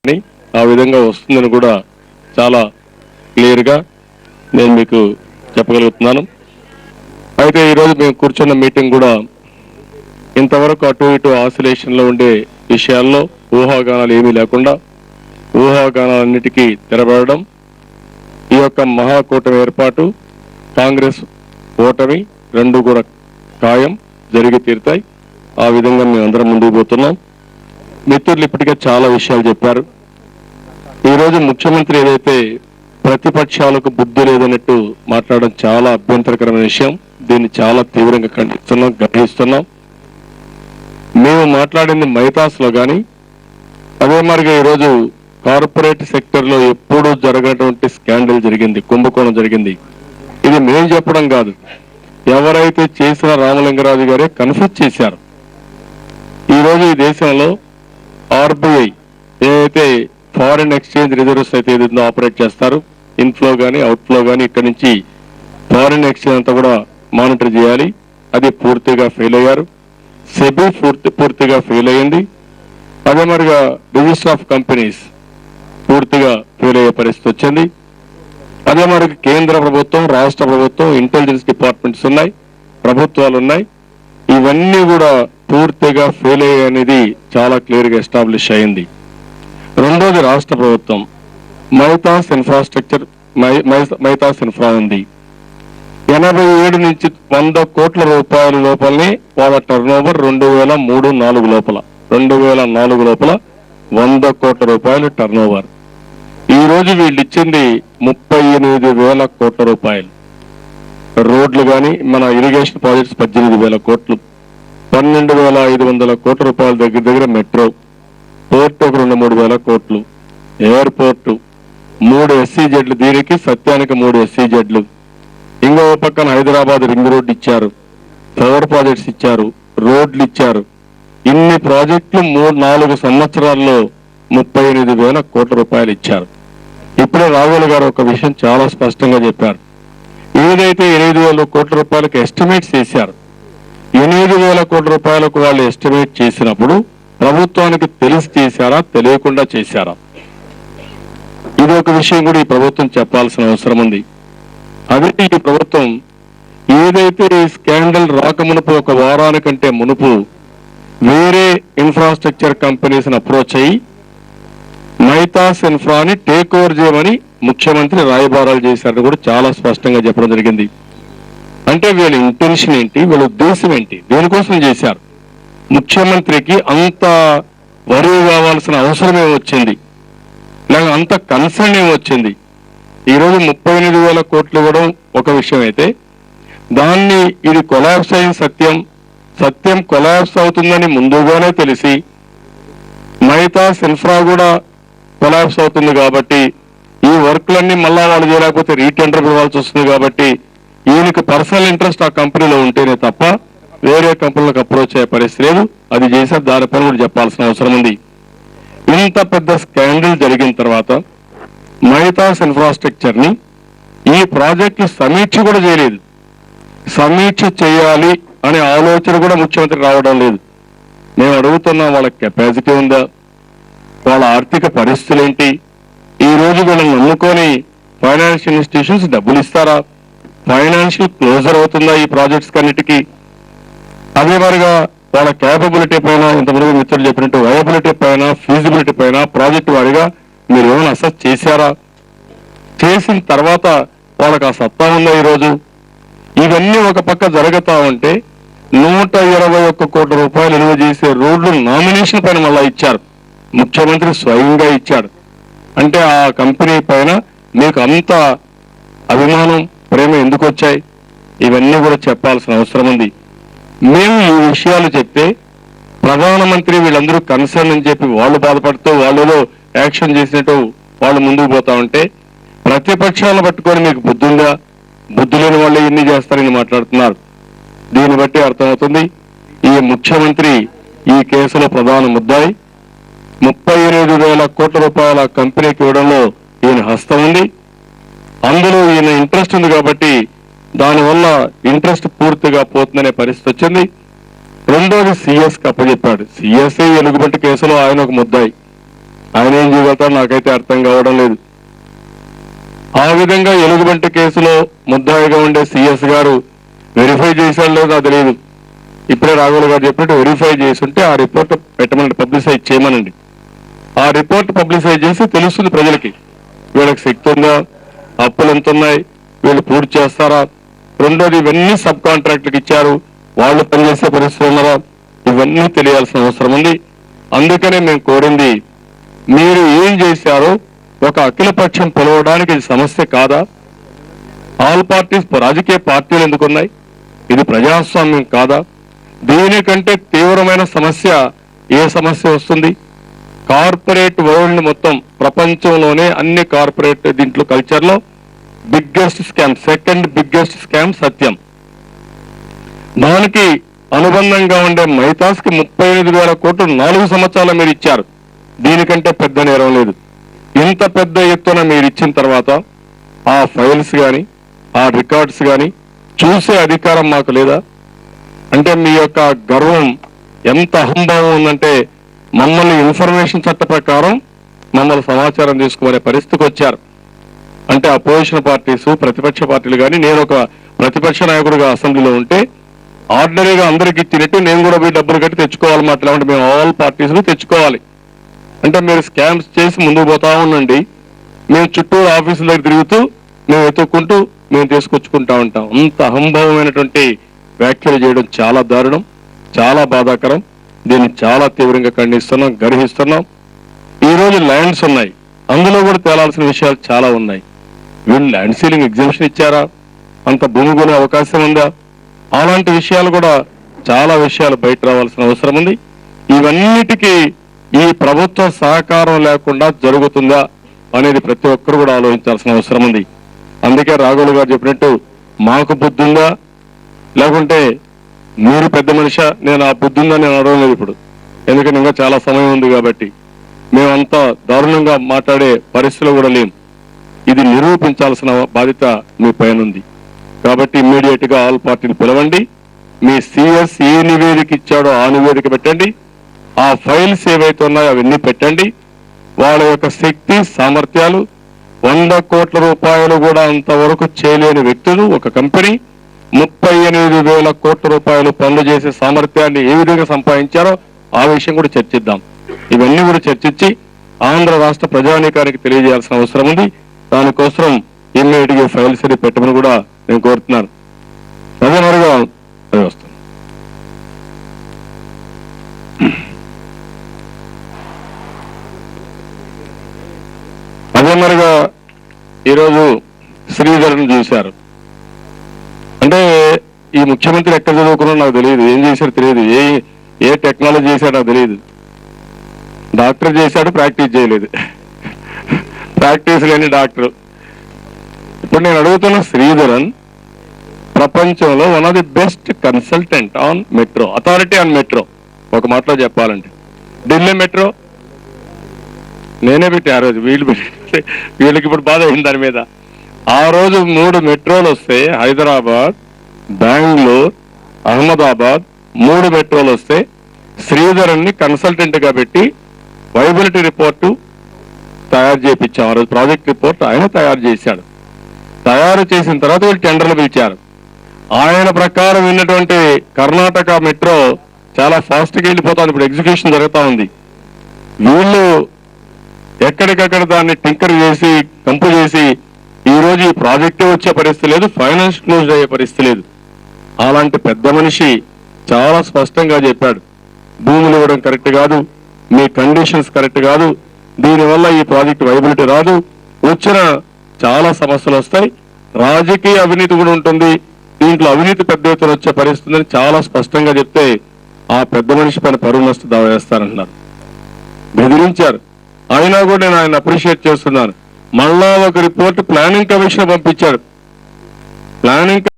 ఆ విధంగా వస్తుందని కూడా చాలా క్లియర్గా నేను మీకు చెప్పగలుగుతున్నాను. అయితే ఈరోజు మేము కూర్చున్న మీటింగ్ కూడా ఇంతవరకు అటు ఇటు ఆసిలేషన్లో ఉండే విషయాల్లో ఊహాగానాలు ఏమీ లేకుండా ఊహాగానాలన్నిటికీ తెరబడడం, ఈ యొక్క మహాకూటమి ఏర్పాటు, కాంగ్రెస్ ఓటమి రెండు కూడా ఖాయం, జరిగి తీరుతాయి. ఆ విధంగా మేము అందరం ముందుకు పోతున్నాం. మిత్రులు ఇప్పటికే చాలా విషయాలు చెప్పారు. ఈరోజు ముఖ్యమంత్రి ఏదైతే ప్రతిపక్షాలకు బుద్ధి లేదన్నట్టు మాట్లాడడం చాలా అభ్యంతరకరమైన విషయం. దీన్ని చాలా తీవ్రంగా ఖండిస్తున్నాం, గ్రహిస్తున్నాం. మేము మాట్లాడింది మైతాస్లో కానీ అదే మరిగా ఈరోజు కార్పొరేట్ సెక్టర్లో ఎప్పుడూ జరగనటువంటి స్కాండల్ జరిగింది, కుంభకోణం జరిగింది. ఇది మేము చెప్పడం కాదు, ఎవరైతే చేసిన రామలింగరాజు గారే కన్ఫ్యూజ్ చేశారు. ఈరోజు ఈ దేశంలో ఆర్బీఐ ఏదైతే ఫారిన్ ఎక్స్చేంజ్ రిజర్వ్స్ అయితే ఏదైతే ఆపరేట్ చేస్తారు, ఇన్ఫ్లో కానీ అవుట్ఫ్లో కానీ ఇక్కడి నుంచి ఫారిన్ ఎక్స్చేంజ్ అంతా కూడా మానిటర్ చేయాలి. అది పూర్తిగా ఫెయిల్ అయ్యారు. సెబీ పూర్తిగా ఫెయిల్ అయ్యింది. అదే మరిగా రిజిస్టర్ ఆఫ్ కంపెనీస్ పూర్తిగా ఫెయిల్ అయ్యే పరిస్థితి వచ్చింది. అదే మరి కేంద్ర ప్రభుత్వం, రాష్ట్ర ప్రభుత్వం, ఇంటెలిజెన్స్ డిపార్ట్మెంట్స్ ఉన్నాయి, ప్రభుత్వాలు ఉన్నాయి. ఇవన్నీ కూడా పూర్తిగా ఫెయిల్ అయ్యాయి అనేది చాలా క్లియర్గా ఎస్టాబ్లిష్ అయింది. రెండోది రాష్ట్ర ప్రభుత్వం మైతాస్ ఇన్ఫ్రాస్ట్రక్చర్, మైతాస్ ఇన్ఫ్రా ఉంది. 87 నుంచి 100 కోట్ల రూపాయల లోపలనే వాళ్ళ టర్న్ ఓవర్ 2003-04 లోపల 2004 లోపల 100 కోట్ల రూపాయలు టర్న్ ఓవర్. ఈ రోజు వీళ్ళు ఇచ్చింది 38,000 కోట్ల రూపాయలు. రోడ్లు కానీ మన ఇరిగేషన్ ప్రాజెక్ట్స్ 18,000 కోట్లు, 12,500 కోట్ల రూపాయల దగ్గర మెట్రో, పోర్ట్ ఒక 2-3 కోట్లు, ఎయిర్పోర్టు, 3 SEZలు, దీనికి సత్యానికి 3 SEZలు. ఇంకో పక్కన హైదరాబాద్ రింగ్ రోడ్డు ఇచ్చారు, పవర్ ప్రాజెక్ట్స్ ఇచ్చారు, రోడ్లు ఇచ్చారు. ఇన్ని ప్రాజెక్టులు 3-4 సంవత్సరాల్లో 38,000 కోట్ల రూపాయలు ఇచ్చారు. ఇప్పుడే రాఘవులు గారు ఒక విషయం చాలా స్పష్టంగా చెప్పారు. ఏదైతే 8,000 కోట్ల రూపాయలకు ఎస్టిమేట్ చేశారు, 8,000 కోట్ల రూపాయలకు వాళ్ళు ఎస్టిమేట్ చేసినప్పుడు ప్రభుత్వానికి తెలిసి చేశారా, తెలియకుండా చేశారా? ఇది ఒక విషయం కూడా ఈ ప్రభుత్వం చెప్పాల్సిన అవసరం ఉంది. అదే ఈ ప్రభుత్వం ఏదైతే ఈ స్కాండల్ రాకమునుపు ఒక వారానికంటే మునుపు వేరే ఇన్ఫ్రాస్ట్రక్చర్ కంపెనీస్ అప్రోచ్ అయ్యి మైతాస్ ఇన్ఫ్రాని టేక్ ఓవర్ చేయమని ముఖ్యమంత్రి రాయబారాలు చేశారని కూడా చాలా స్పష్టంగా చెప్పడం జరిగింది. అంటే వీళ్ళ ఇంటెన్షన్ ఏంటి, వీళ్ళ ఉద్దేశం ఏంటి, దేనికోసం చేశారు? ముఖ్యమంత్రికి అంత వరి కావాల్సిన అవసరం ఏమొచ్చింది, లేక అంత కన్సర్న్ ఏమొచ్చింది? ఈరోజు 38,000 కోట్లు ఇవ్వడం ఒక విషయం అయితే, దాన్ని ఇది కొలాప్స్ అయిన సత్యం కొలాప్స్ అవుతుందని ముందుగానే తెలిసి మైతాస్ ఇన్ఫ్రా కూడా కొలాప్స్ అవుతుంది కాబట్టి ఈ వర్క్లన్నీ మళ్ళా వాళ్ళు చేయలేకపోతే రీటెండర్ ఇవ్వాల్సి వస్తుంది కాబట్టి ఈయనకి పర్సనల్ ఇంట్రెస్ట్ ఆ కంపెనీలో ఉంటేనే తప్ప వేరే కంపెనీలకు అప్రోచ్ అయ్యే పరిస్థితి లేదు. అది చేశారు, దానిపైన కూడా చెప్పాల్సిన అవసరం ఉంది. ఇంత పెద్ద స్కాండల్ జరిగిన తర్వాత మైతాస్ ఇన్ఫ్రాస్ట్రక్చర్ ని ఈ ప్రాజెక్టు సమీక్ష కూడా చేయలేదు. సమీక్ష చేయాలి అనే ఆలోచన కూడా ముఖ్యమంత్రి రావడం లేదు. మేము అడుగుతున్నాం, వాళ్ళ కెపాసిటీ ఉందా, వాళ్ళ ఆర్థిక పరిస్థితులు ఏంటి? ఈ రోజు వీళ్ళని నమ్ముకొని ఫైనాన్షియల్ ఇన్స్టిట్యూషన్స్ డబ్బులు ఇస్తారా? ఫైనాన్షియల్ క్లోజర్ అవుతుందా ఈ ప్రాజెక్ట్స్ కన్నిటికీ? అదే మరిగా వాళ్ళ క్యాపబిలిటీ పైన, ఇంతవరకు మిత్రులు చెప్పినట్టు వయబిలిటీ పైన, ఫీజిబిలిటీ పైన ప్రాజెక్టు వారిగా మీరు ఏమైనా అసెస్ చేశారా? చేసిన తర్వాత వాళ్ళకి ఆ సత్తా ఉందా ఈరోజు? ఇవన్నీ ఒక పక్క జరుగుతా ఉంటే 121 కోట్ల రూపాయలు విలువ చేసే రోడ్లు నామినేషన్ పైన మళ్ళా ఇచ్చారు, ముఖ్యమంత్రి స్వయంగా ఇచ్చాడు. అంటే ఆ కంపెనీ పైన మీకు అంత అభిమానం, ప్రేమ ఎందుకు వచ్చాయి? ఇవన్నీ కూడా చెప్పాల్సిన అవసరం ఉంది. మేము ఈ విషయాలు చెప్తే ప్రధానమంత్రి వీళ్ళందరూ కన్సర్న్ అని చెప్పి వాళ్ళు బాధపడుతూ వాళ్ళలో యాక్షన్ చేసినట్టు వాళ్ళు ముందుకు పోతా ఉంటే ప్రతిపక్షాలను పట్టుకొని మీకు బుద్ధి ఉందా, బుద్ధి లేని వాళ్ళు ఎన్ని చేస్తారని మాట్లాడుతున్నారు. దీన్ని బట్టి అర్థమవుతుంది ఈ ముఖ్యమంత్రి ఈ కేసులో ప్రధాన ముద్దాయి. 38,000 కోట్ల రూపాయల కంపెనీకి ఇవ్వడంలో ఈయన హస్తం ఉంది. అందులో ఈయన ఇంట్రెస్ట్ ఉంది కాబట్టి దానివల్ల ఇంట్రెస్ట్ పూర్తిగా పోతుందనే పరిస్థితి వచ్చింది. రెండోది సిఎస్కి అప్పచెప్పాడు. సిఎస్ఏ ఎలుగుబంటి కేసులో ఆయన ఒక ముద్దాయి. ఆయన ఏం చేయగలుగుతారో నాకైతే అర్థం కావడం లేదు. ఆ విధంగా ఎలుగుబంటి కేసులో ముద్దాయిగా ఉండే సిఎస్ గారు వెరిఫై చేశాడో లేదో నాకు తెలియదు. ఇప్పుడే రాఘవులు గారు చెప్పినట్టు వెరిఫై చేసి ఉంటే ఆ రిపోర్ట్ పెట్టమని పబ్లిసైజ్ చేయమనండి. ఆ రిపోర్ట్ పబ్లిసైజ్ చేసి తెలుస్తుంది ప్రజలకి, వీళ్ళకి శక్తి ఉందా, అప్పులు ఎంత ఉన్నాయి, వీళ్ళు పూర్తి చేస్తారా. రెండోది, ఇవన్నీ సబ్ కాంట్రాక్టులకు ఇచ్చారు, వాళ్ళు పనిచేసే పరిస్థితులు ఉన్నారా, ఇవన్నీ తెలియాల్సిన అవసరం ఉంది. అందుకనే మేము కోరింది, మీరు ఏం చేశారో ఒక అఖిలపక్షం పిలవడానికి ఇది సమస్య కాదా? ఆల్ పార్టీస్, రాజకీయ పార్టీలు ఎందుకున్నాయి? ఇది ప్రజాస్వామ్యం కాదా? దీనికంటే తీవ్రమైన సమస్య ఏ సమస్య వస్తుంది? కార్పొరేట్ వరల్డ్ మొత్తం ప్రపంచంలోనే అన్ని కార్పొరేట్ దీంట్లో కల్చర్లో biggest scam, second biggest scam Satyam. దానికి అనుబంధంగా ఉండే మైతాస్కి 35,000 కోట్లు 4 సంవత్సరాలు మీరు ఇచ్చారు. దీనికంటే పెద్ద నేరం లేదు. ఇంత పెద్ద ఎత్తున మీరు ఇచ్చిన తర్వాత ఆ ఫైల్స్ కానీ ఆ రికార్డ్స్ కానీ చూసే అధికారం మాకు లేదా? అంటే మీ యొక్క గర్వం ఎంత అహంభావం ఉందంటే, మమ్మల్ని ఇన్ఫర్మేషన్ చట్ట ప్రకారం మమ్మల్ని సమాచారం తీసుకునే పరిస్థితికి వచ్చారు. అంటే అపోజిషన్ పార్టీస్, ప్రతిపక్ష పార్టీలు కానీ, నేను ఒక ప్రతిపక్ష నాయకుడిగా అసెంబ్లీలో ఉంటే ఆర్డినరీగా అందరికి ఇచ్చినట్టు నేను కూడా పోయి డబ్బులు కట్టి తెచ్చుకోవాలి. మాట్లాడంటే మేము ఆల్ పార్టీస్ తెచ్చుకోవాలి. అంటే మీరు స్కామ్స్ చేసి ముందుకు పోతా ఉండండి, మేము చుట్టూ ఆఫీసుల దగ్గర తిరుగుతూ మేము వెతుక్కుంటూ మేము తీసుకొచ్చుకుంటా ఉంటాం. అంత అహంభావమైనటువంటి వ్యాఖ్యలు చేయడం చాలా దారుణం, చాలా బాధాకరం. దీన్ని చాలా తీవ్రంగా ఖండిస్తున్నాం, గర్హిస్తున్నాం. ఈ రోజు ల్యాండ్స్ ఉన్నాయి, అందులో కూడా తేలాల్సిన విషయాలు చాలా ఉన్నాయి. వీళ్ళు ల్యాండ్ సీలింగ్ ఎగ్జామ్షన్ ఇచ్చారా? అంత భూమి కొనే అవకాశం ఉందా? అలాంటి విషయాలు కూడా చాలా విషయాలు బయట రావాల్సిన అవసరం ఉంది. ఇవన్నిటికీ ఈ ప్రభుత్వ సహకారం లేకుండా జరుగుతుందా అనేది ప్రతి ఒక్కరు కూడా ఆలోచించాల్సిన అవసరం ఉంది. అందుకే రాఘవులు గారు చెప్పినట్టు మాకు బుద్ధి ఉందా, లేకుంటే మీరు పెద్ద మనిషా? నేను ఆ బుద్ధి ఉందా నేను అడగలేదు ఇప్పుడు, ఎందుకంటే ఇంకా చాలా సమయం ఉంది కాబట్టి. మేమంతా దారుణంగా మాట్లాడే పరిస్థితిలో కూడా లేం. ఇది నిరూపించాల్సిన బాధ్యత మీ పైన ఉంది. కాబట్టి ఇమ్మీడియట్ గా ఆల్ పార్టీని పిలవండి. మీ సిఎస్ ఏ నివేదిక ఇచ్చాడో ఆ నివేదిక పెట్టండి. ఆ ఫైల్స్ ఏవైతే ఉన్నాయో అవన్నీ పెట్టండి. వాళ్ళ యొక్క శక్తి సామర్థ్యాలు, 100 కోట్ల రూపాయలు కూడా అంతవరకు చేయలేని వ్యక్తులు, ఒక కంపెనీ 38,000 కోట్ల రూపాయలు పనులు చేసే సామర్థ్యాన్ని ఏ విధంగా సంపాదించారో ఆ విషయం కూడా చర్చిద్దాం. ఇవన్నీ కూడా చర్చించి ఆంధ్ర రాష్ట్ర ప్రజానీకానికి తెలియజేయాల్సిన అవసరం ఉంది. దానికోసం ఇమ్మీడియట్ గా ఫైల్స్ అని పెట్టమని కూడా నేను కోరుతున్నాను. అదే మరిగా అది వస్తుంది. అదే మరిగా ఈరోజు శ్రీధర్ని చూశారు. అంటే ఈ ముఖ్యమంత్రి ఎక్కడ చదువుకున్నా నాకు తెలియదు, ఏం చేశారో తెలియదు, ఏ టెక్నాలజీ చేశాడో నాకు తెలియదు. డాక్టర్ చేశాడు, ప్రాక్టీస్ చేయలేదు. ప్రాక్టీస్ లేని డాక్టర్. ఇప్పుడు నేను అడుగుతున్న శ్రీధరన్ ప్రపంచంలో one of the best consultant on metro, authority on metro. ఒక మాటలో చెప్పాలంటే ఢిల్లీ మెట్రో నేనే పెట్టి ఆ రోజు, వీళ్ళకి ఇప్పుడు బాధ అయింది దాని మీద. ఆ రోజు 3 మెట్రోలు వస్తే, హైదరాబాద్, బెంగళూరు, అహ్మదాబాద్ 3 మెట్రోలు వస్తే శ్రీధరన్ని కన్సల్టెంట్ గా పెట్టి వైబిలిటీ రిపోర్టు తయారు చేయించాం. ఆ రోజు ప్రాజెక్ట్ రిపోర్ట్ ఆయన తయారు చేశాడు. తయారు చేసిన తర్వాత వీళ్ళు టెండర్లు పిలిచారు. ఆయన ప్రకారం విన్నటువంటి కర్ణాటక మెట్రో చాలా ఫాస్ట్ గా వెళ్ళిపోతుంది. ఇప్పుడు ఎగ్జిక్యూషన్ జరుగుతూ ఉంది. వీళ్ళు ఎక్కడికక్కడ దాన్ని టింకర్ చేసి కంపు చేసి ఈ రోజు ఈ ప్రాజెక్టే వచ్చే పరిస్థితి లేదు, ఫైనాన్స్ క్లోజ్ అయ్యే పరిస్థితి లేదు. అలాంటి పెద్ద మనిషి చాలా స్పష్టంగా చెప్పాడు, భూములు ఇవ్వడం కరెక్ట్ కాదు, మీ కండిషన్స్ కరెక్ట్ కాదు, దీనివల్ల ఈ ప్రాజెక్ట్ వైబిలిటీ రాదు, వచ్చిన చాలా సమస్యలు వస్తాయి, రాజకీయ అవినీతి కూడా ఉంటుంది, దీంట్లో అవినీతి పెద్ద ఎత్తున వచ్చే పరిస్థితి అని చాలా స్పష్టంగా చెప్తే ఆ పెద్ద మనిషి పైన పరువు నష్టం దావా వేస్తారంటున్నారు. బెదిరించారు. అయినా కూడా నేను ఆయన అప్రిషియేట్ చేస్తున్నాను. మళ్ళా ఒక రిపోర్ట్ ప్లానింగ్ కమిషన్ పంపించాడు. ప్లానింగ్